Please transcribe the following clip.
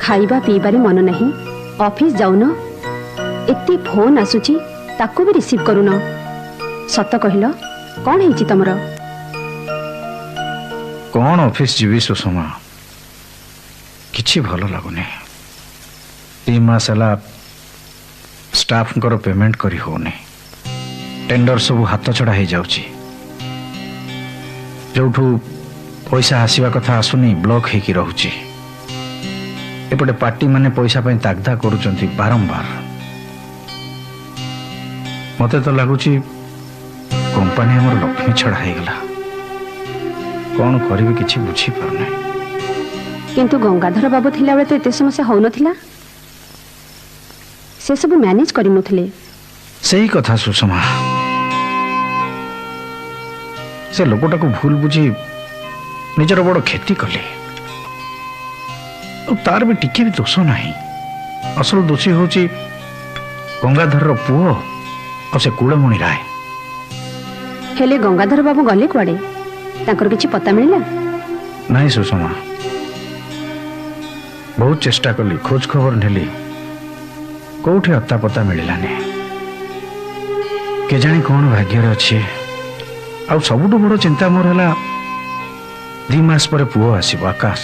खाइबा पीबारे मन नहीं, ऑफिस जाऊन, एते फोन आसुची ताको भी रिसीव करून। सत कहल कौन है तमर? कौन ऑफिस जीवी सुषमा, किछि भलो लगुनी। 3 मास हला स्टाफ को पेमेंट करी होने, टेंडर सब हाथ छड़ा हो जाउची, जोठू पैसा आसीवा कथा आसुनी ब्लॉक हेकी रहूची। एपटे पार्टी माने पैसा पई तागदा करूचंती बारंबार। मते तो लगुची कंपनी हमर लक्ष्मी छड़ा हो गला। कौन करिवे किछि बुझी पारने। किंतु गंगाधर बाबू थिला बेले तो एते समस्या हो नथिला, से सब मैनेज करि नथले। सही कथा सुषमा, से लोकटा को भूल बुझी निजर बड़ क्षति कले। तार भी टिके भी दोष नहीं। असल दोषी होची गंगाधर रो पुओ और से कुड़मणि राय। हेले गंगाधर बाबू गले कुआडे, तांकर किछि पता मिलला? नहीं सुषमा, बहुत चेष्टा कली, खोज खबर नेली, कोठे अत्ता पता मिललानी। केजाणी कौन भाग्य अच्छी। आ सबुठु बड़ चिंता मोर है 2 मास पर पुओ आसीबो आकाश।